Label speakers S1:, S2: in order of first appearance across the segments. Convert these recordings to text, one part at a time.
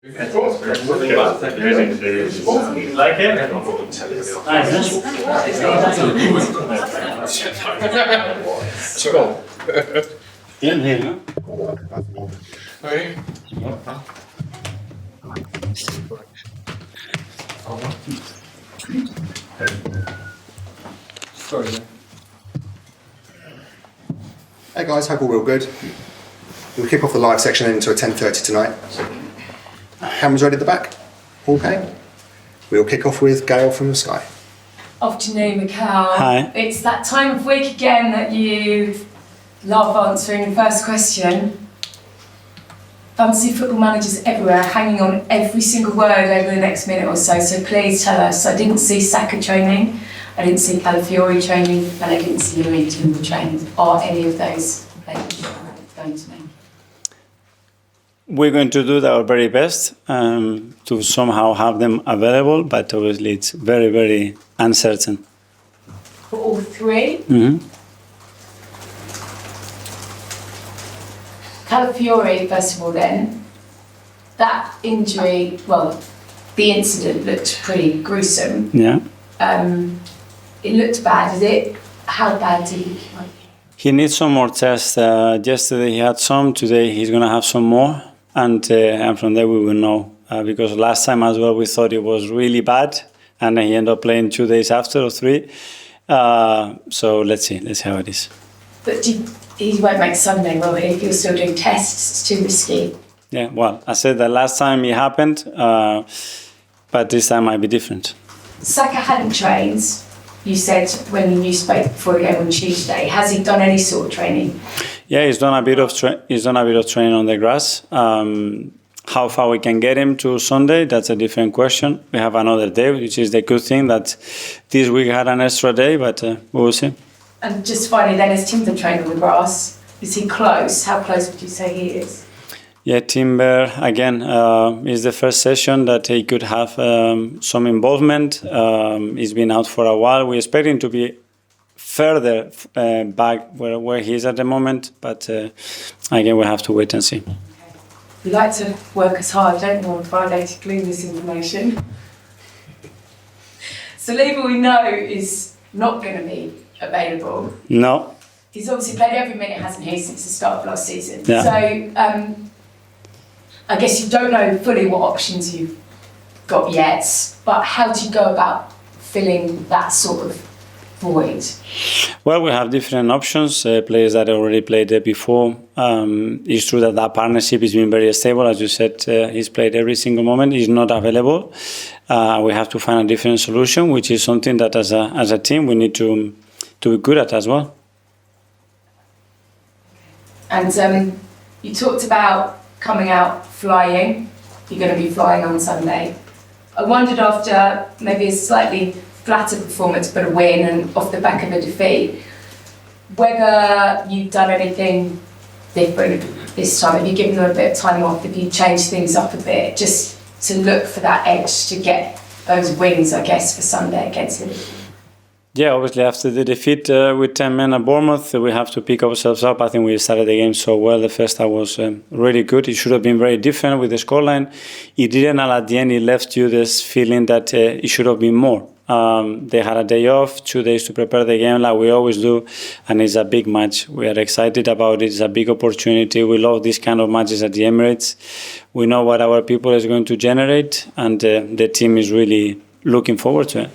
S1: Like it? Nice.
S2: Cool.
S1: In here. Sorry.
S2: Hey guys, hope all real good. We'll kick off the live section into a 10:30 tonight. Cameras ready at the back? All okay? We'll kick off with Gail from the Sky.
S3: Afternoon, Mikel.
S4: Hi.
S3: It's that time of week again that you love answering the first question. Fantasy football managers everywhere hanging on every single word over the next minute or so, so please tell us. I didn't see Saka training, I didn't see Calafiori training, and I didn't see Liverpool training. Are any of those players going to me?
S4: We're going to do our very best to somehow have them available, but obviously it's very, very uncertain.
S3: For all three?
S4: Mm-hmm.
S3: Calafiori, first of all then, that injury, well, the incident looked pretty gruesome.
S4: Yeah.
S3: It looked bad, did it? How bad did it look?
S4: He needs some more tests. Yesterday he had some, today he's going to have some more, and from there we will know. Because last time as well we thought it was really bad, and he ended up playing 2 days after or 3. So let's see how it is.
S3: But he won't make Sunday, will he? If you're still doing tests, it's too risky.
S4: Yeah, well, I said that last time it happened, but this time might be different.
S3: Saka hadn't trained, you said when you spoke before the game on Tuesday. Has he done any sort of training?
S4: Yeah, he's done a bit of training on the grass. How far we can get him to Sunday, that's a different question. We have another day, which is the good thing that this week had an extra day, but we will see.
S3: And just finally then, is Timber training on the grass? Is he close? How close would you say he is?
S4: Yeah, Timber, again, is the first session that he could have some involvement. He's been out for a while. We expect him to be further back where he is at the moment, but again, we have to wait and see.
S3: We like to work as hard, don't we, on Friday to glean this information. Saliba, we know, is not going to be available.
S4: No.
S3: He's obviously played every minute, hasn't he, since the start of last season.
S4: Yeah.
S3: So I guess you don't know fully what options you've got yet, but how do you go about filling that sort of void?
S4: Well, we have different options, players that already played there before. It's true that partnership has been very stable. As you said, he's played every single moment. He's not available. We have to find a different solution, which is something that as a team we need to be good at as well.
S3: And you talked about coming out flying. You're going to be flying on Sunday. I wondered, after maybe a slightly flatter performance but a win and off the back of a defeat, whether you've done anything different this time. Have you given them a bit of time off? Have you changed things up a bit just to look for that edge to get those wins, I guess, for Sunday against Liverpool?
S4: Yeah, obviously after the defeat with 10 men at Bournemouth, we have to pick ourselves up. I think we started the game so well. The first half was really good. It should have been very different with the scoreline. It didn't, and at the end it left you this feeling that it should have been more. They had a day off, 2 days to prepare the game like we always do, and it's a big match. We are excited about it. It's a big opportunity. We love these kind of matches at the Emirates. We know what our people is going to generate, and the team is really looking forward to it.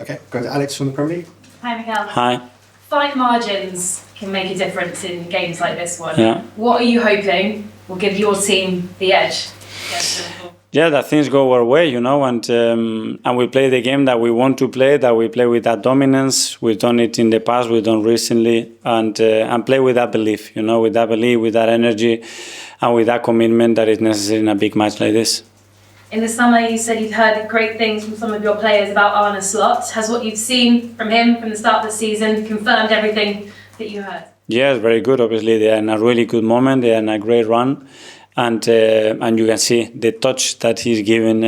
S2: Okay, go to Alex from the Premier League.
S5: Hi, Mikel.
S4: Hi.
S5: Fine margins can make a difference in games like this one.
S4: Yeah.
S5: What are you hoping will give your team the edge against Liverpool?
S4: Yeah, that things go our way, and we play the game that we want to play, that we play with that dominance. We've done it in the past, we've done recently, and play with that belief, with that energy, and with that commitment that is necessary in a big match like this.
S5: In the summer, you said you'd heard great things from some of your players about Arne Slot. Has what you've seen from him from the start of the season confirmed everything that you heard?
S4: Yes, very good. Obviously, they're in a really good moment. They're in a great run. And you can see the touch that he's given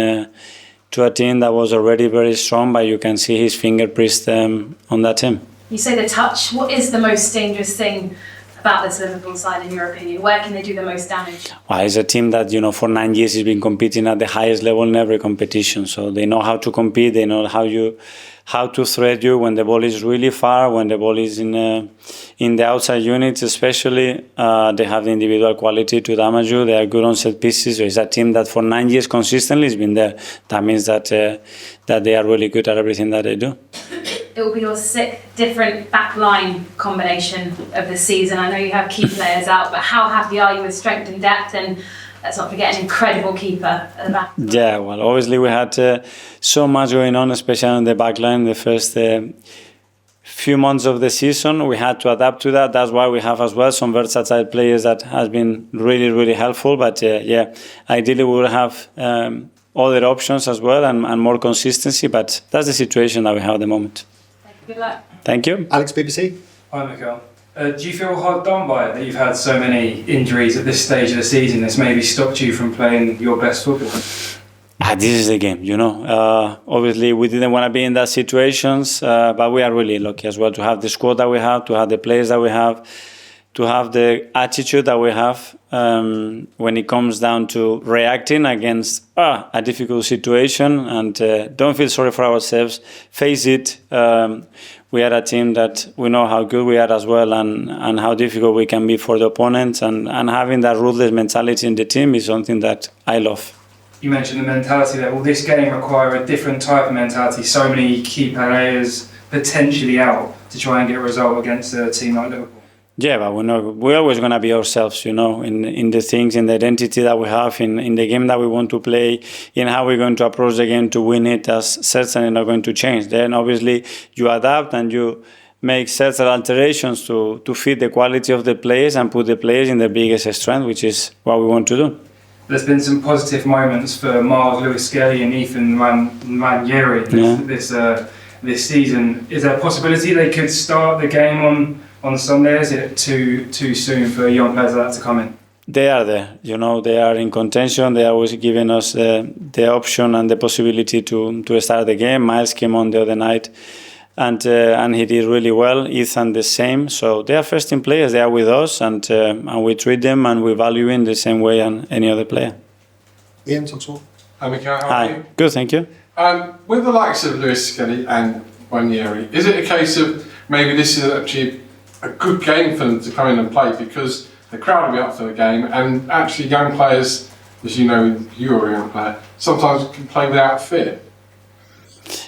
S4: to a team that was already very strong, but you can see his fingerprints on that team.
S5: You say the touch. What is the most dangerous thing about this Liverpool side, in your opinion? Where can they do the most damage?
S4: Well, it's a team that, for 9 years has been competing at the highest level in every competition. So they know how to compete. They know how to threat you when the ball is really far, when the ball is in the outside units especially. They have the individual quality to damage you. They are good on set pieces. So it's a team that for 9 years consistently has been there. That means that they are really good at everything that they do.
S5: It will be your sixth different back-line combination of the season. I know you have key players out, but how happy are you with strength and depth? And let's not forget an incredible keeper at the back.
S4: Yeah, well, obviously we had so much going on, especially on the back line the first few months of the season. We had to adapt to that. That's why we have as well some versatile players that has been really, really helpful. But ideally we will have other options as well and more consistency. But that's the situation that we have at the moment.
S5: Good luck.
S4: Thank you.
S2: Alex, BBC.
S6: Hi, Mikel. Do you feel hard done by it that you've had so many injuries at this stage of the season that's maybe stopped you from playing your best football?
S4: This is the game, Obviously, we didn't want to be in that situations, but we are really lucky as well to have the squad that we have, to have the players that we have, to have the attitude that we have when it comes down to reacting against a difficult situation. And don't feel sorry for ourselves. Face it. We are a team that we know how good we are as well and how difficult we can be for the opponents. And having that ruthless mentality in the team is something that I love.
S6: You mentioned the mentality there. Will this game require a different type of mentality? So many key players potentially out to try and get a result against a team like Liverpool.
S4: Yeah, but we're always going to be ourselves, in the things, in the identity that we have, in the game that we want to play, in how we're going to approach the game to win it. That's certainly not going to change. Then obviously you adapt and you make certain alterations to fit the quality of the players and put the players in their biggest strength, which is what we want to do.
S6: There's been some positive moments for Miles, Lewis Skelly and Ethan Nwaneri this season. Is there a possibility they could start the game on Sunday? Is it too soon for young players like that to come in?
S4: They are there, they are in contention. They are always giving us the option and the possibility to start the game. Miles came on the other night and he did really well. Ethan the same. So they are first team players. They are with us and we treat them and we value in the same way as any other player.
S2: Ian, top score.
S7: Hi, Mikel. How are you?
S4: Good, thank you.
S7: With the likes of Lewis Skelly and Nwaneri, is it a case of maybe this is actually a good game for them to come in and play because the crowd will be up for the game and actually young players, as you know, you're a young player, sometimes can play without fear?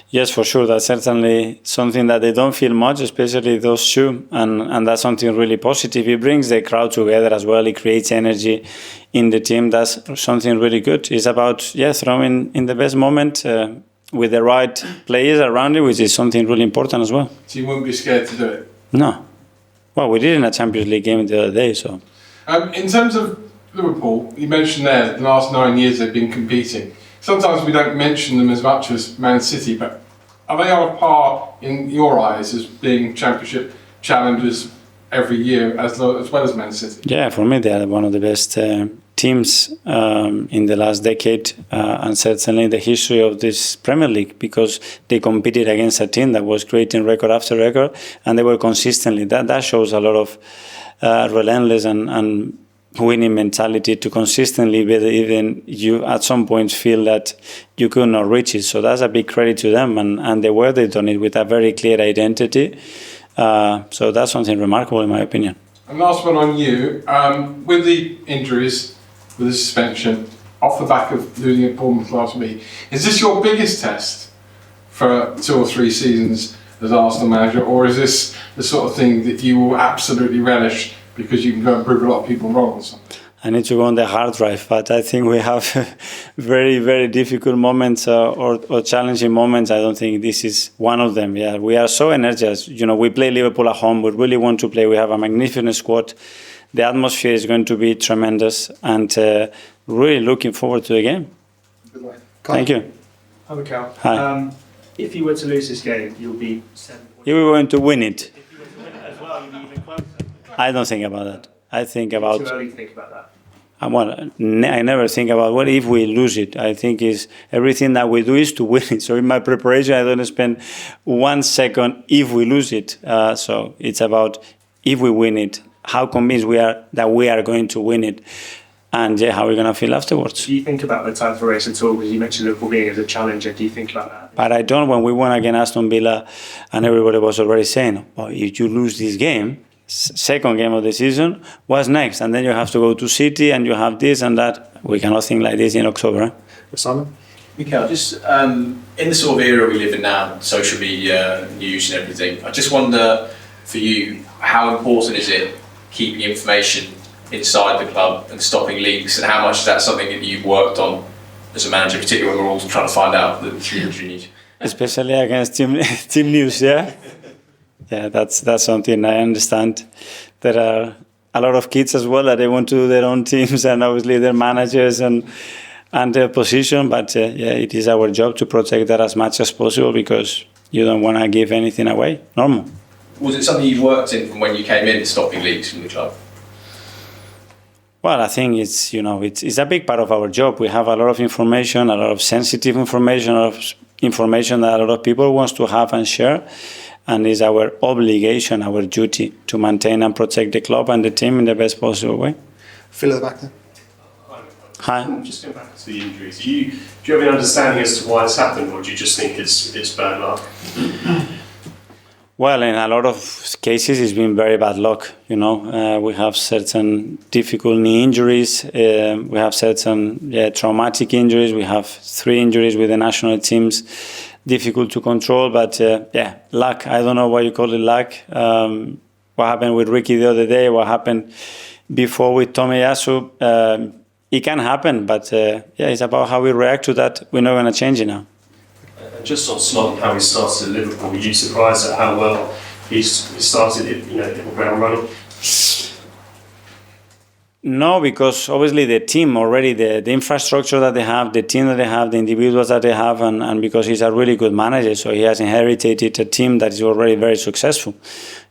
S4: Yes, for sure. That's certainly something that they don't feel much, especially those two, and that's something really positive. It brings the crowd together as well. It creates energy in the team. That's something really good. It's about throwing in the best moment with the right players around you, which is something really important as well.
S7: So you wouldn't be scared to do it?
S4: No. Well, we did in a Champions League game the other day, so.
S7: In terms of Liverpool, you mentioned there the last 9 years they've been competing. Sometimes we don't mention them as much as Man City, but are they on a par in your eyes as being Championship challengers every year as well as Man City? Yeah,
S4: for me they are one of the best teams in the last decade and certainly in the history of this Premier League because they competed against a team that was creating record after record and they were consistently. That shows a lot of relentless and winning mentality to consistently, but even you at some point feel that you could not reach it. So that's a big credit to them and the way they've done it with a very clear identity. So that's something remarkable in my opinion.
S7: And last one on you, with the injuries, with the suspension, off the back of losing at Bournemouth last week, is this your biggest test for 2 or 3 seasons as Arsenal manager, or is this the sort of thing that you will absolutely relish because you can go and prove a lot of people wrong or something?
S4: I need to go on the hard drive, but I think we have very, very difficult moments or challenging moments. I don't think this is one of them. Yeah, we are so energized. We play Liverpool at home. We really want to play. We have a magnificent squad. The atmosphere is going to be tremendous and really looking forward to the game. Thank you.
S1: Hi, Mikel.
S4: Hi.
S1: If you were to lose this game, you'll be 7 points.
S4: You were going to win it.
S1: If you were to win it as well, you'll be even closer.
S4: I don't think about that. I think about...
S1: Too early to think about that.
S4: I never think about what if we lose it. I think is everything that we do is to win it. So in my preparation, I don't spend 1 second if we lose it. So it's about if we win it how convinced we are that we are going to win it, and how we're going to feel afterwards.
S1: Do you think about the title race at all? Because you mentioned Liverpool being as a challenger. Do you think about that?
S4: But I don't. When we won against Aston Villa, and everybody was already saying, well, if you lose this game, second game of the season, what's next? And then you have to go to City, and you have this and that. We cannot think like this in October.
S2: Simon?
S8: Mikel, just in the sort of era we live in now, social media, news and everything, I just wonder for you, how important is it keeping information inside the club and stopping leaks, and how much is that something that you've worked on as a manager, particularly when we're all trying to find out the injury news?
S4: Especially against team news, yeah? Yeah, that's something I understand. There are a lot of kids as well that they want to do their own teams, and obviously their managers and their position, but it is our job to protect that as much as possible, because you don't want to give anything away. Normal.
S8: Was it something you worked in from when you came in, stopping leaks from the club?
S4: Well, I think it's a big part of our job. We have a lot of information, a lot of sensitive information, a lot of information that a lot of people wants to have and share, and it's our obligation, our duty to maintain and protect the club and the team in the best possible way.
S2: Phil at the back there.
S4: Hi.
S9: Just going back to the injuries, do you have an understanding as to why it's happened, or do you just think it's bad luck?
S4: Well, in a lot of cases, it's been very bad luck. We have certain difficult knee injuries. We have certain traumatic injuries. We have 3 injuries with the national teams. Difficult to control, but luck. I don't know why you call it luck. What happened with Ricky the other day? What happened before with Tomiyasu? It can happen, but it's about how we react to that. We're not going to change it now.
S9: Just on Slot and how he started at Liverpool, were you surprised at how well he started it, the ground running?
S4: No, because obviously the team already, the infrastructure that they have, the team that they have, the individuals that they have, and because he's a really good manager, so he has inherited a team that is already very successful.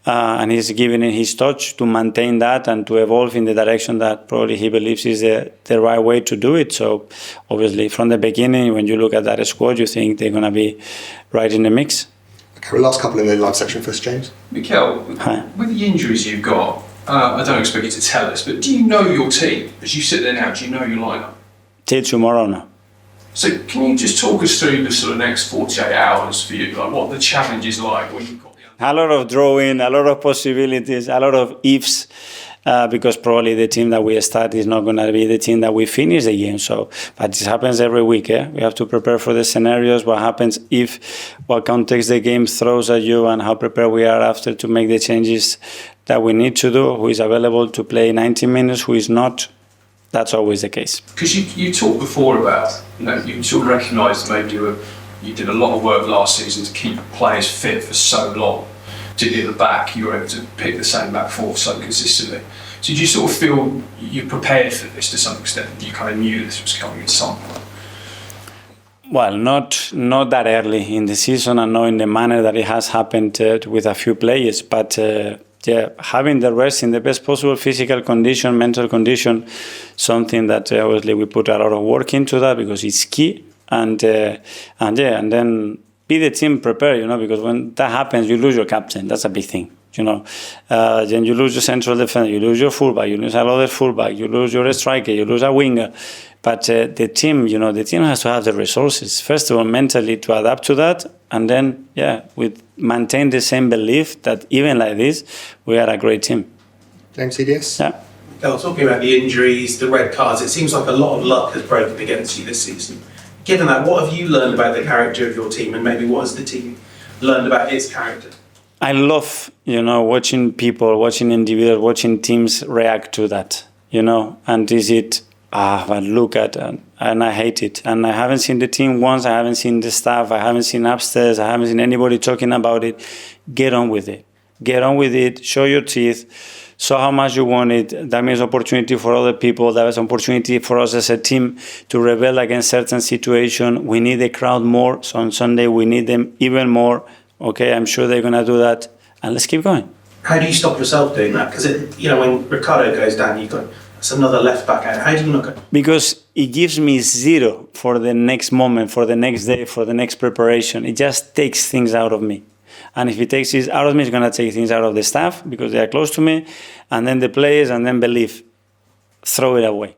S4: And he's given it his touch to maintain that and to evolve in the direction that probably he believes is the right way to do it. So obviously from the beginning, when you look at that squad, you think they're going to be right in the mix.
S2: Okay, last couple in the live section first, James.
S10: Mikel, with the injuries you've got, I don't expect you to tell us, but do you know your team? As you sit there now, do you know your lineup?
S4: Till tomorrow now.
S10: So can you just talk us through the sort of next 48 hours for you, like what the challenge is like when you've got
S4: a lot of drawing, a lot of possibilities, a lot of ifs, because probably the team that we start is not going to be the team that we finish the game. So, but this happens every week. We have to prepare for the scenarios, what happens if, what context the game throws at you, and how prepared we are after to make the changes that we need to do, who is available to play 90 minutes, who is not. That's always the case.
S10: Because you talked before about, you sort of recognised maybe you did a lot of work last season to keep players fit for so long. Particularly at the back, you were able to pick the same back four so consistently. So did you sort of feel you prepared for this to some extent? You kind of knew this was coming at some point?
S4: Well, not that early in the season, and not in the manner that it has happened with a few players, but having the rest in the best possible physical condition, mental condition, something that obviously we put a lot of work into that because it's key, and then be the team prepared, because when that happens, you lose your captain. That's a big thing, Then you lose your central defender, you lose your fullback, you lose another fullback, you lose your striker, you lose a winger. But the team, the team has to have the resources. First of all, mentally to adapt to that, and then, maintain the same belief that even like this, we are a great team.
S2: James, CDS?
S4: Yeah.
S11: Mikel, talking about the injuries, the red cards, it seems like a lot of luck has broken against you this season. Given that, what have you learned about the character of your team, and maybe what has the team learned about its character?
S4: I love, watching people, watching individuals, watching teams react to that, and is it, but look at it, and I hate it. And I haven't seen the team once, I haven't seen the staff, I haven't seen upstairs, I haven't seen anybody talking about it. Get on with it. Get on with it, show your teeth. So how much you want it, that means opportunity for other people, that is opportunity for us as a team to rebel against certain situation. We need the crowd more, so on Sunday we need them even more. Okay, I'm sure they're going to do that, and let's keep going.
S11: How do you stop yourself doing that? Because, when Ricardo goes down, you've got, that's another left back out. How do you look at it?
S4: Because it gives me zero for the next moment, for the next day, for the next preparation. It just takes things out of me. And if he takes it out of me, he's going to take things out of the staff because they are close to me, and then the players, and then believe, throw it away.